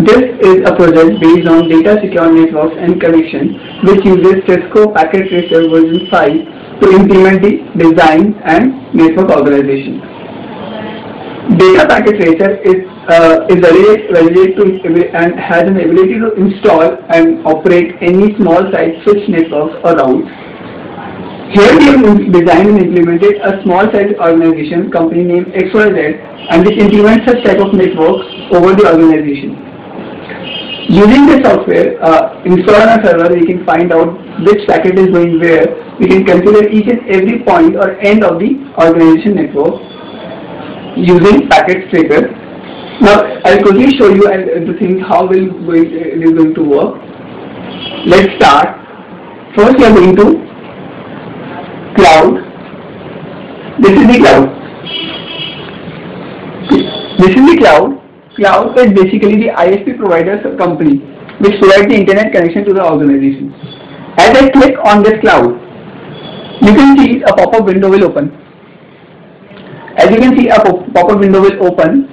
This is a project based on data secure networks and connection, which uses Cisco Packet Tracer version 5 to implement the design and network organization. Data Packet Tracer is validated to and has an ability to install and operate any small size switch networks or routes. Here we have designed and implemented a small size organization company named XYZ, and which implements such type of networks over the organization. Using this software installed on a server, we can find out which packet is going where. We can configure each and every point or end of the organization network using Packet Tracer. Now I'll quickly show you the things how it is going to work. Let's start. First we are going to cloud. This is the cloud. This is the cloud. Cloud is basically the ISP provider company which provides the internet connection to the organization. As I click on this cloud, you can see a pop-up window will open. As you can see, a pop-up window will open.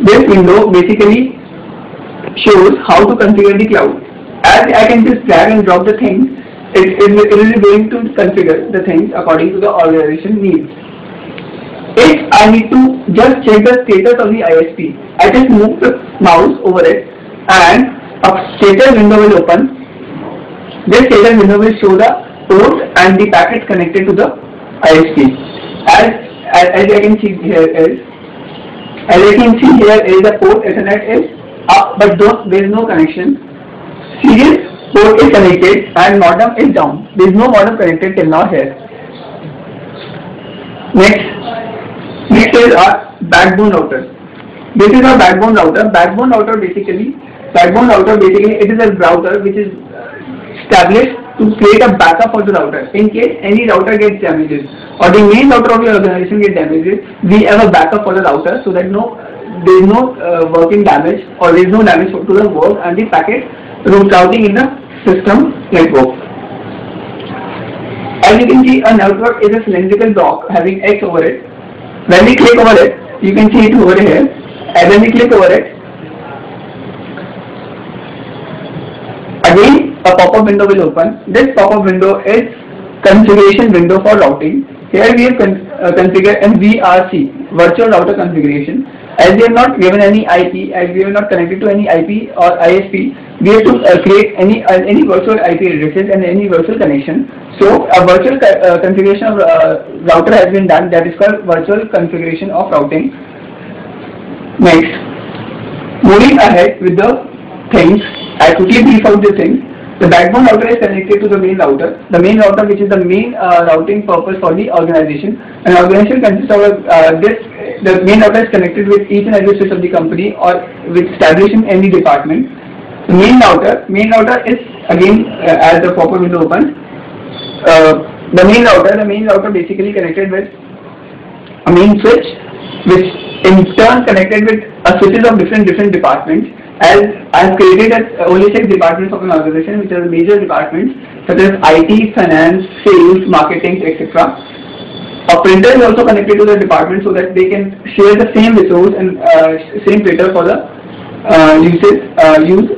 This window basically shows how to configure the cloud. As I can just drag and drop the things, it will be going to configure the things according to the organization needs. If I need to just check the status of the ISP, I just move the mouse over it and a status window will open. This status window will show the port and the packets connected to the ISP. As I can see here is, the port Ethernet is up, but there is no connection. Serial port is connected and modem is down. There is no modem connected till now here. Next is our backbone router. This is our backbone router. Backbone router basically it is a router which is established to create a backup for the router. In case any router gets damaged or the main router of your organization gets damaged, we have a backup for the router so that there is no working damage or there is no damage to the work and the packet routing in the system network. As you can see, a network is a cylindrical block having X over it. When we click over it, you can see it over here, and when we click over it, again a pop-up window will open. This pop-up window is configuration window for routing. Here we have configured VRC, virtual router configuration. As we have not given any IP, as we have not connected to any IP or ISP, we have to create any virtual IP addresses and any virtual connection. So a virtual configuration of router has been done, that is called virtual configuration of routing. Next, moving ahead with the things, I quickly brief out the things. The backbone router is connected to the main router. The main router, which is the main routing purpose for the organization. An organization consists of the main router is connected with each and every switch of the company or with established in any department. The main router is again as the pop-up window opens. The main router basically connected with a main switch, which in turn connected with switches of different departments. As I have created only 6 departments of an organization, which are major departments such as IT, finance, sales, marketing, etc. A printer is also connected to the department so that they can share the same resource and same printer for the use.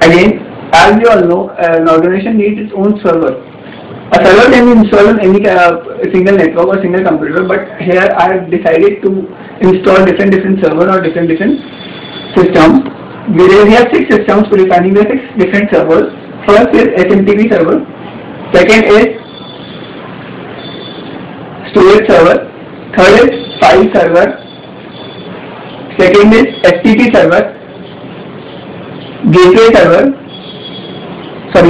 Again, as we all know, an organization needs its own server. A server can be installed on any single network or single computer, but here I have decided to install different server or different systems. We have 6 systems predefining the 6 different servers. First is SMTP server. Second is storage server. Third is file server. Second is FTP server. Gateway server.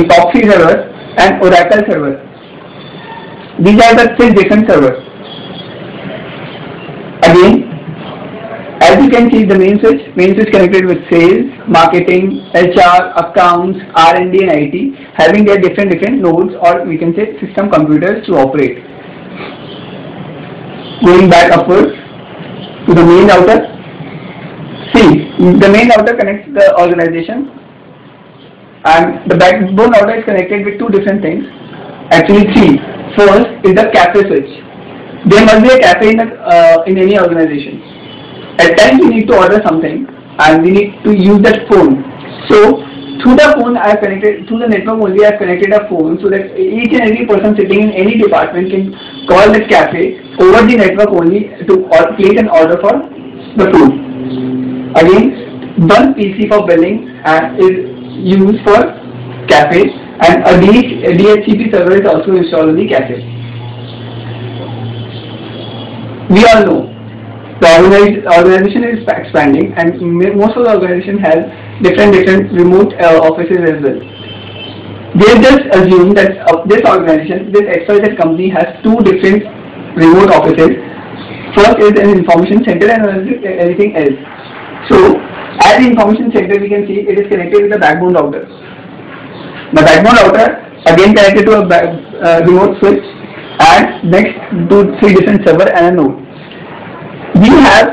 Proxy server and Oracle server. These are the 6 different servers. Again, as you can see, the main switch connected with sales, marketing, HR, accounts, R&D and IT, having their different nodes, or we can say system computers to operate. Going back upwards to the main router. See, the main router connects the organization, and the backbone router is connected with 2 different things. Actually 3. First is the cafe switch. There must be a cafe in any organization. at times we need to order something and we need to use that phone. So through the phone I have connected, through the network only I have connected a phone, so that each and every person sitting in any department can call that cafe over the network only to place an order for the food. Again, one PC for billing is used for cafe, and a DHCP server is also installed on the cafe. We all know the organization is expanding, and most of the organization has different remote offices as well. They just assume that this organization, this XYZ company, has two different remote offices. First is an information center and anything else. So at the information center, we can see it is connected with the backbone router. The backbone router again connected to a remote switch, and next to 3 different server and a node. We have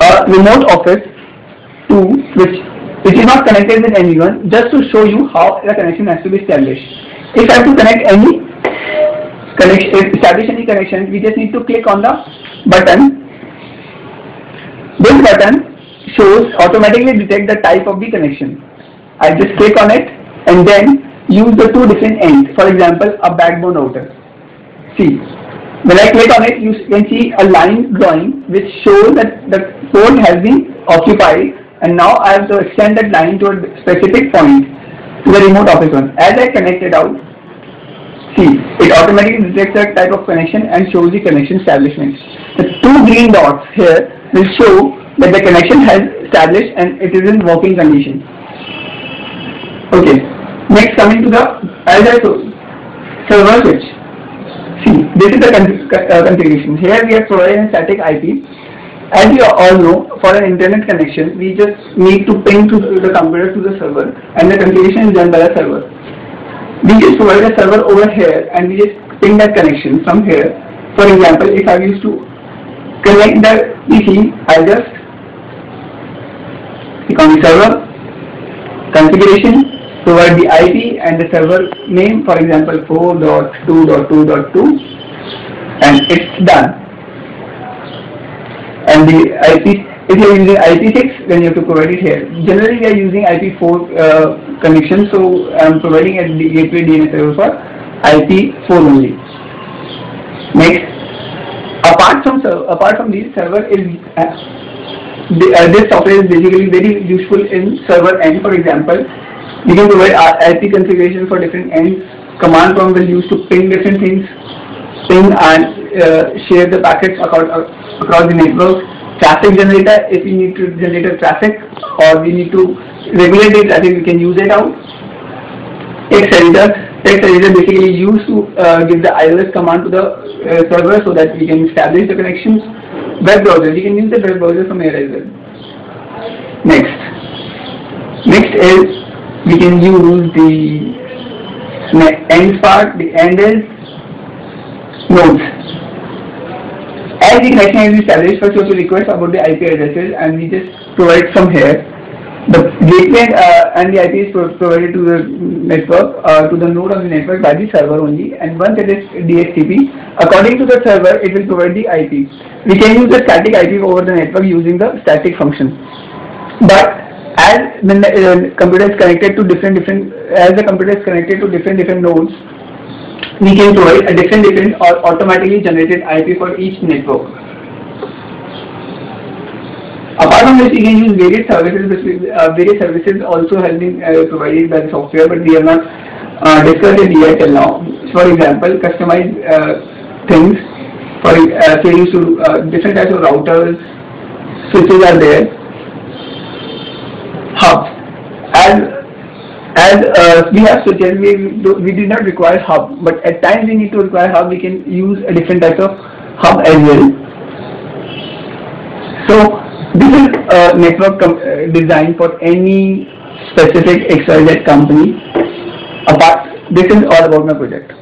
a remote office too, which is not connected with anyone, just to show you how the connection has to be established. If I have to connect any connection, establish any connection, we just need to click on the button. This button shows automatically detect the type of the connection. I just click on it and then use the 2 different ends. For example, a backbone router. See, when I click on it, you can see a line drawing which shows that the port has been occupied, and now I have to extend that line to a specific point to the remote office one. As I connect it out, see, it automatically detects that type of connection and shows the connection establishment. The 2 green dots here will show that the connection has established and it is in working condition. Okay, next coming to the, as I told, server switch. See, this is the configuration. Here we are providing a static IP. As you all know, for an internet connection, we just need to ping to the computer to the server, and the configuration is done by the server. We just provide a server over here, and we just ping that connection from here. For example, if I used to connect the PC, I just click on the server, configuration, provide the IP and the server name, for example 4.2.2.2, and it's done. And the IP, if you are using IP6, then you have to provide it here. Generally we are using IP4 connection, so I am providing a gateway DNS server for IP4 only. Next, apart from this server is this software is basically very useful in server end. For example, you can provide IP configuration for different ends. Command prompt will use to ping different things, ping and share the packets across the network. Traffic generator, if we need to generate a traffic or we need to regulate the traffic, we can use it out. Text editor basically used to give the iOS command to the server so that we can establish the connections. Web browser, you can use the web browser from here as well. Next is we can use the ends part. The end is nodes. As the connection is established, first you have to request about the IP addresses, and we just provide from here. The gateway and the IP is provided to the network, to the node of the network by the server only, and once it is DHCP, according to the server, it will provide the IP. We can use the static IP over the network using the static function. But as the computer is connected to different nodes, we can provide a different or automatically generated IP for each network. Apart from this, we can use various services also have been provided by the software, but we have not discussed it yet till now. For example, customized things for change to different types of routers, switches are there. Hubs. As we have switches, we did not require hub, but at times we need to require hub. We can use a different type of hub as well. So this is a network designed for any specific XYZ company. This is all about my project.